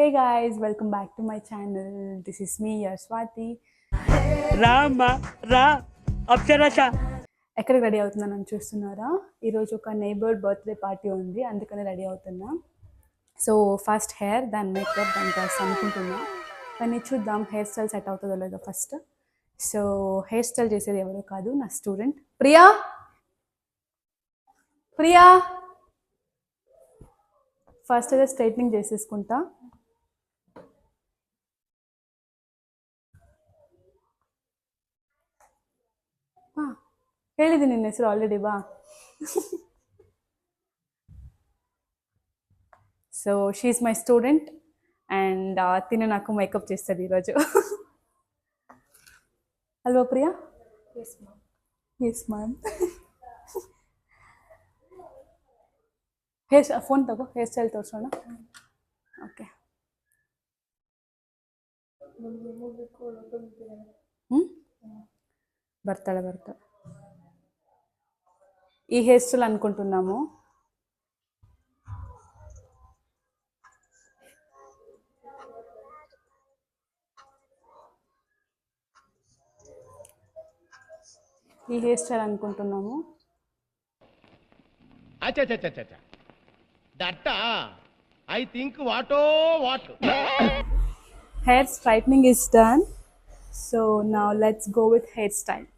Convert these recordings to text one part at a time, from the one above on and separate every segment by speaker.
Speaker 1: Hey guys, welcome back to my channel. This is me, your Swati.
Speaker 2: రామ్మా రా అప్సరస
Speaker 1: ఎక్కడికి రెడీ అవుతున్నానని చూస్తున్నారా? ఈరోజు ఒక నైబర్ బర్త్డే పార్టీ ఉంది, అందుకని రెడీ అవుతున్నా. సో ఫస్ట్ హెయిర్, దాని మేకప్, దాని డ్రెస్ అనుకుంటున్నా. కానీ చూద్దాం హెయిర్ స్టైల్ సెట్ అవుతుందో లేదో ఫస్ట్. సో హెయిర్ స్టైల్ చేసేది ఎవరో కాదు, నా స్టూడెంట్ ప్రియా. ప్రియా ఫస్ట్ అయితే స్ట్రైట్నింగ్ చేసేసుకుంటా. ಹೇಳಿದೆ ನಿನ್ನ ಹೆಸರು ಆಲ್ರೆಡಿ ಬಾ. So she's my student and తిను నాకు మేకప్ చేస్తుంది ఈరోజు. Hello Priya. Yes ma'am. Hair phone ತಗೋ, ಹೇರ್ ಸ್ಟೈಲ್ ತೋರಿಸೋಣ. ಓಕೆ. ಬರ್ತಾಳೆ. ఈ హెయిర్ స్టైల్ అనుకుంటున్నాము.
Speaker 3: I think what?
Speaker 1: Hair straightening is done. So now let's go with hairstyle.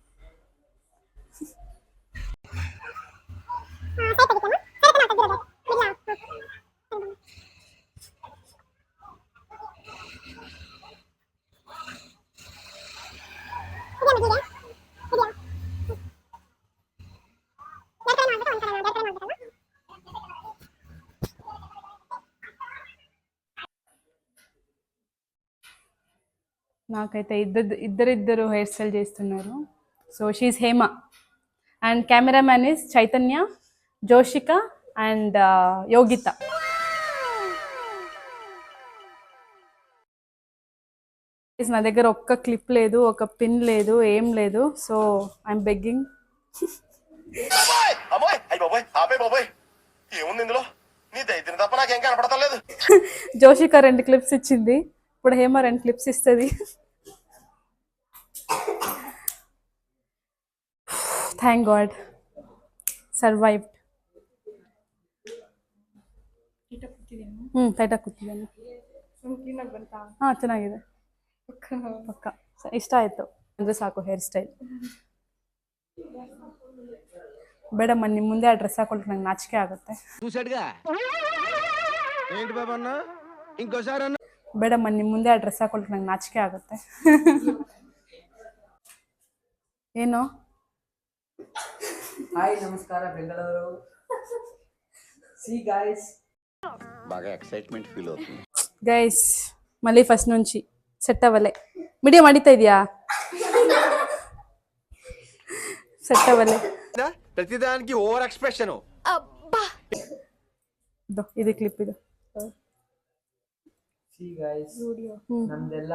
Speaker 1: నాకైతే ఇద్దరు హెయిర్ స్టైల్ చేస్తున్నారు. So she's Hema and cameraman is Chaitanya, Joshika and Yogita. నా దగ్గర ఒక్క క్లిప్ లేదు, ఒక పిన్ లేదు, ఏం లేదు. So I'm begging. Joshika 2 clips ఇచ్చింది, ఇప్పుడు హేమ 2 క్లిప్స్ ఇస్తుంది. Thank god survived. ಟೈಟಾಗಿ ಕೂತಿದ್ದೇನೆ. ಹಾಂ, ಚೆನ್ನಾಗಿದೆ, ಪಕ್ಕ ಇಷ್ಟ ಆಯಿತು ಅಂದರೆ ಸಾಕು ಹೇರ್ ಸ್ಟೈಲ್. ಬೇಡಮ್ಮ, ನಿಮ್ಮ ಮುಂದೆ ಆ ಡ್ರೆಸ್ ಹಾಕೊಳ್ಕೆ ನಂಗೆ ನಾಚಿಕೆ ಆಗುತ್ತೆ. ಬೇಡಮ್ಮ, ನಿಮ್ಮ ಮುಂದೆ ಆ ಡ್ರೆಸ್ ಹಾಕೊಳ್ಕೆ ನಂಗೆ ನಾಚಿಕೆ ಆಗುತ್ತೆ. ಏನು?
Speaker 2: హాయ్ నమస్కారం బెంగళూరు. సి గైస్
Speaker 3: బాగా ఎక్సైట్మెంట్ ఫీల్ అవుతుంది.
Speaker 1: గైస్ మళ్ళీ ఫస్ట్ నుంచి సెట్ అవ్వలే. మీడియం అడితా ಇದೆಯಾ? సెట్ అవ్వలే.
Speaker 3: ప్రతిదానికి ఓవర్ ఎక్స్ప్రెషన్.
Speaker 1: ಇದು ಕ್ಲಿಪ್ ಇದು.
Speaker 2: ಸಿ ಗೈಸ್ ನಮ್ದೆಲ್ಲ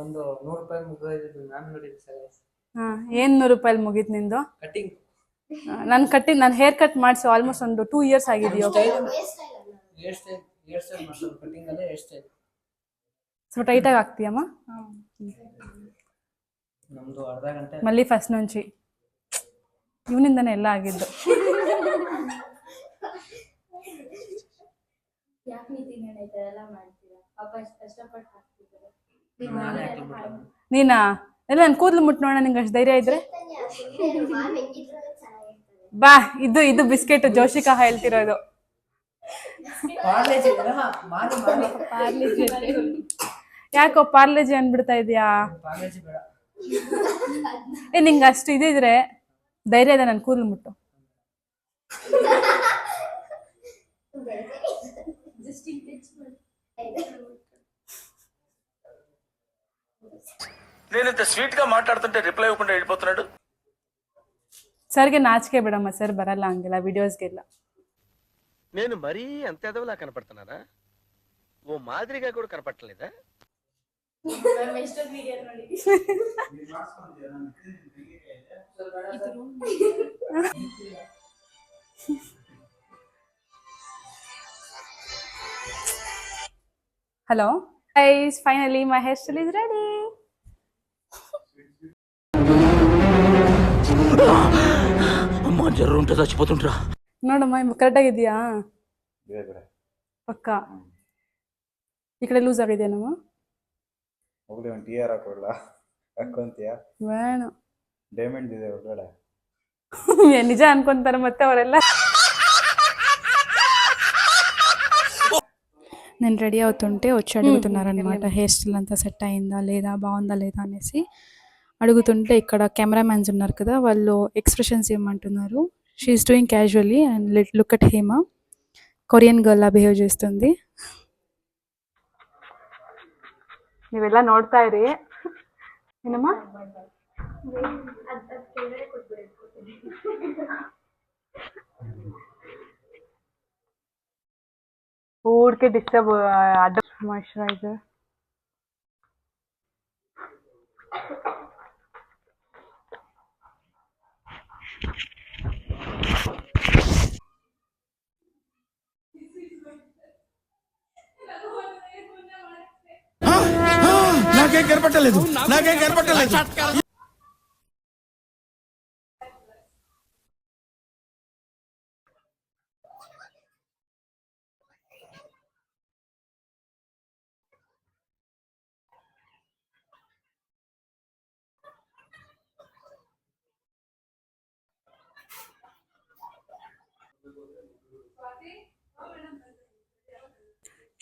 Speaker 2: ಒಂದು 100 ರೂಪಾಯಿ ಮುಗಿದಿದ್ದು ಮ್ಯಾಮ್ ನೋಡಿದ್ವಿ ಸರ್.
Speaker 1: ಏನು 100 ರೂಪಾಯಿ ಮುಗೀತು ನಿಂದು?
Speaker 2: ಕಟಿಂಗ್
Speaker 1: ನಾನು ಹೇರ್ ಕಟ್ ಮಾಡಿಸಿ ಆಲ್ಮೋಸ್ಟ್ ಒಂದು 2 ಇಯರ್ಸ್ ಆಗಿದೆಯೋ.
Speaker 2: ಹೇರ್ ಸ್ಟೈಲ್ ಮಾಡ್ತಾರೆ ಕಟಿಂಗ್ ಅಲ್ಲೇ ಹೇರ್ ಸ್ಟೈಲ್.
Speaker 1: సో టైಟಾಗಿ ಆಗ್ತೀಯಮ್ಮ.
Speaker 2: ನಮ್ದು ಅರ್ಧ ಗಂಟೆ
Speaker 1: మళ్ళీ ఫస్ట్ నుంచి ಇವನಿಂದನೇ ಎಲ್ಲ ಆಗಿದ್ದು. ನೀನಾ ಎಲ್ಲ ನನ್ನ ಕೂದಲು ಮುಟ್ಟು ನೋಡೋಣ, ನಿಂಗೆ ಅಷ್ಟು ಧೈರ್ಯ ಇದ್ರೆ ಬಾ. ಇದು ಬಿಸ್ಕೆಟ್ ಜೋಶಿಕಾ ಹೇಳ್ತಿರೋದು. ಯಾಕೋ ಪಾರ್ಲೇಜಿ ಅನ್ಬಿಡ್ತಾ ಇದೆಯಾ? ನಿಂಗೆ ಅಷ್ಟು ಇದಿದ್ರೆ ಧೈರ್ಯ ಇದೆ ನನ್ನ ಕೂದಲು ಮುಟ್ಟು.
Speaker 4: నేను ఇంత స్వీట్ గా మాట్లాడుతుంటే రిప్లై ఇవ్వకుండా వెళ్ళిపోతున్నాడు.
Speaker 1: ಸರ್ಗೆ ನಾಚಿಕೆ ಬಿಡಮ್ಮ, ಸರ್ ಬರಲ್ಲ ಹಂಗೆಲ್ಲ ವಿಡಿಯೋಸ್ಗೆಲ್ಲ.
Speaker 3: నేను మరీ అంత ఎదవలా కనపడుతున్నానా? ఓ మాదిరిగా కూడా కనపడలేదా?
Speaker 1: Hello guys, finally my hair style is ready.
Speaker 4: అమ్మా జర్రు ఉంటే చచ్చిపోతుంటరా.
Speaker 1: ನೋಡಮ್ಮ ಕರೆಕ್ಟಾಗಿ ಇದೆಯಾ? ಪಕ್ಕ ಈ ಕಡೆ ಲೂಸ್ ಆಗಿದೆಯೇನಮ್ಮ?
Speaker 5: ಹೋಗ್ಲಿ ಒಂದು ಟಿಆರ್ ಹಾಕೊಳ್ಳ ಹಾಕೊಂತೀಯ?
Speaker 1: ಬೇಡ,
Speaker 5: ಡೈಮಂಡ್ ಇದೆ ಒಳಗಡೆ.
Speaker 1: ನಿಜ ಅನ್ಕೊಂತಾರೆ ಮತ್ತೆ ಅವರೆಲ್ಲ. నేను రెడీ అవుతుంటే వచ్చి అడుగుతున్నారనమాట హెయిర్ స్టైల్ అంతా సెట్ అయిందా లేదా, బాగుందా లేదా అనేసి అడుగుతుంటే ఇక్కడ కెమెరామ్యాన్స్ ఉన్నారు కదా, వాళ్ళు ఎక్స్ప్రెషన్స్ ఇవ్వమంటున్నారు. She's doing casually and look at Hema, Korean girl లా బిహేవ్ చేస్తుంది. ನೀವೆಲ್ಲ ನೋಡ್ತಾ ಇರಿ. ಏನಮ್ಮ ఊరికే డిస్టర్బ్ అడ్డ మాయిశ్చరైజర్.
Speaker 6: నాకేం కనపట్టలేదు.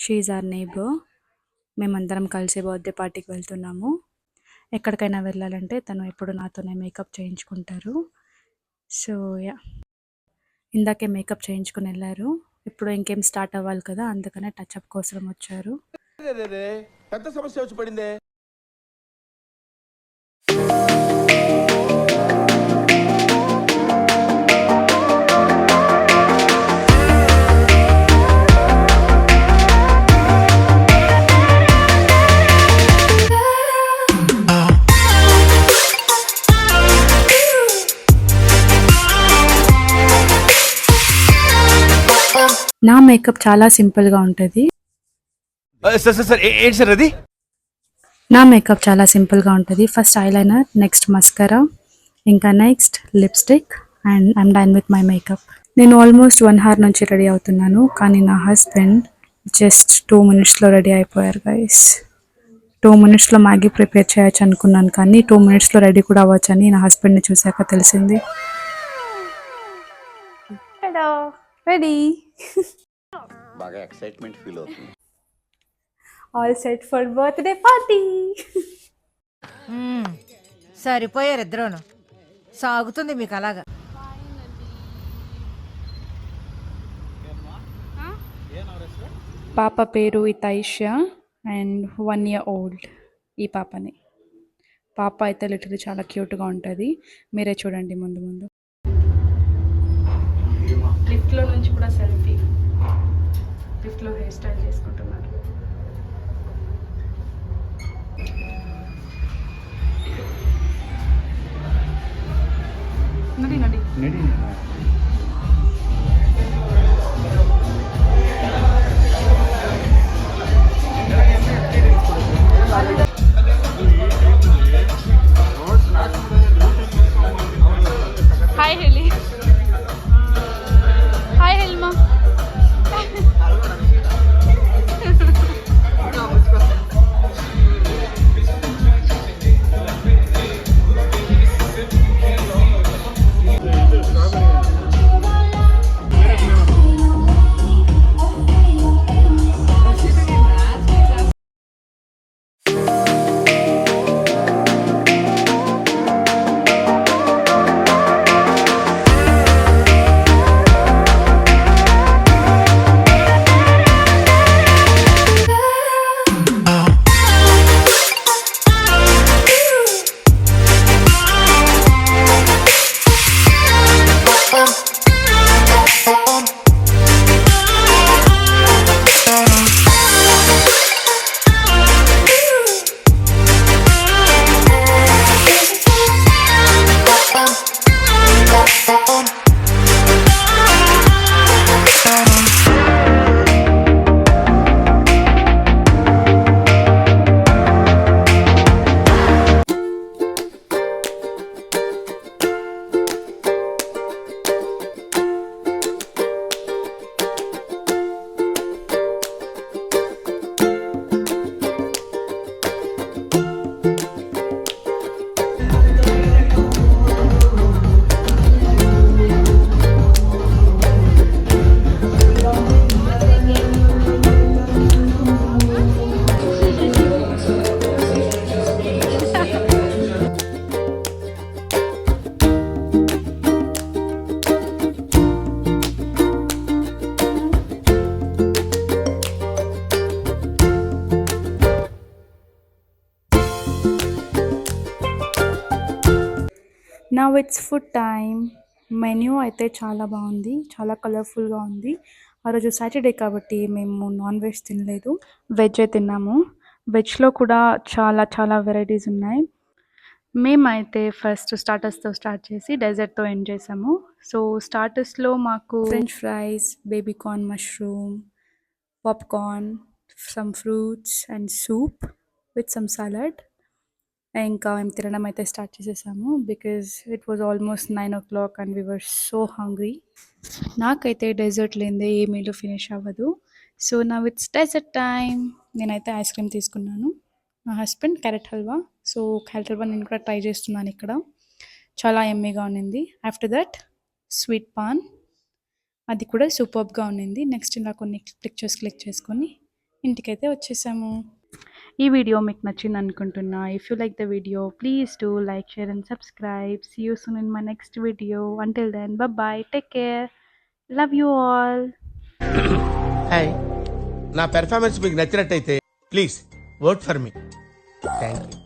Speaker 1: She's our neighbour. మేమందరం కలిసి బర్త్డే పార్టీకి వెళ్తున్నాము. ఎక్కడికైనా వెళ్ళాలంటే తను ఎప్పుడు నాతోనే మేకప్ చేయించుకుంటారు. సో యా, ఇందాకే మేకప్ చేయించుకుని వెళ్ళారు. ఇప్పుడు ఇంకేం స్టార్ట్ అవ్వాలి కదా, అందుకనే టచ్అప్ కోసం వచ్చారు.
Speaker 6: పెద్ద సమస్య వచ్చి పడిందే.
Speaker 1: నా మేకప్ చాలా సింపుల్గా ఉంటుంది.
Speaker 6: సార్ ఏంటి సార్ అది?
Speaker 1: నా మేకప్ చాలా సింపుల్గా ఉంటుంది. ఫస్ట్ ఐలైనర్, నెక్స్ట్ మస్కరా, ఇంకా next lipstick and I'm done with my makeup. నేను ఆల్మోస్ట్ 1 hour నుంచి రెడీ అవుతున్నాను, కానీ నా హస్బెండ్ జస్ట్ 2 minutesలో రెడీ అయిపోయారు గైస్. 2 minutesలో మ్యాగీ ప్రిపేర్ చేయొచ్చు అనుకున్నాను, కానీ 2 minutesలో రెడీ కూడా అవ్వచ్చని నా హస్బెండ్ని చూశాక తెలిసింది. హలో, రెడీ,
Speaker 7: బాగా ఎక్సైట్మెంట్ ఫీల్ అవుతుంది.
Speaker 1: All set for birthday party.
Speaker 8: సరిపోయారు ఇద్దరును. సాగుతుంది మీకు అలాగా.
Speaker 1: పాప పేరు ఇతైషా అండ్ 1 year old. ఈ పాపని, పాప అయితే లిటరలీ చాలా క్యూట్గా ఉంటుంది. మీరే చూడండి ముందు ముందు. లిఫ్ట్లో నుంచి కూడా సెల్ఫీ. లిఫ్ట్లో హెయిర్ స్టైల్ చేసుకుంటున్నారు. నడి నడి
Speaker 5: ನಡಿ
Speaker 1: హాయ్ హెలి, హాయ్ హెల్మా. నా ఇట్స్ ఫుడ్ టైం. మెన్యూ అయితే చాలా బాగుంది, చాలా కలర్ఫుల్గా ఉంది. ఆ రోజు సాటర్డే కాబట్టి మేము నాన్ వెజ్ తినలేదు, వెజ్జే తిన్నాము. వెజ్లో కూడా చాలా చాలా వెరైటీస్ ఉన్నాయి. మేమైతే ఫస్ట్ స్టార్టర్స్తో స్టార్ట్ చేసి డెజర్ట్తో ఎండ్ చేసాము. సో స్టార్టర్స్లో మాకు French fries, baby corn mushroom, popcorn, some fruits and soup with some salad. ఇంకా మేము తినడం అయితే స్టార్ట్ చేసేసాము because it was almost 9 o'clock and we were so hungry. నాకైతే డెజర్ట్ లేనిదే ఏ మీల్ ఫినిష్ అవ్వదు. సో నా ఇట్స్ డెజర్ట్ టైం. నేనైతే ఐస్ క్రీమ్ తీసుకున్నాను, మా husband carrot halwa. So carrot halwa నేను కూడా ట్రై చేస్తున్నాను ఇక్కడ, చాలా ఎమ్మీగా ఉన్నింది. ఆఫ్టర్ దట్ స్వీట్ పాన్, అది కూడా సూపర్బ్గా ఉన్నింది. నెక్స్ట్ ఇలా కొన్ని పిక్చర్స్ క్లిక్ చేసుకొని ఇంటికైతే వచ్చేసాము. ఈ వీడియో మీకు నచ్చింది అనుకుంటున్నా. If you like the video please do like, share and subscribe. See you soon in my next video. Until then bye, take care, love you all.
Speaker 6: Hi, నా పెర్ఫార్మెన్స్ మీకు నచ్చినట్టయితే please vote for me. Thank you.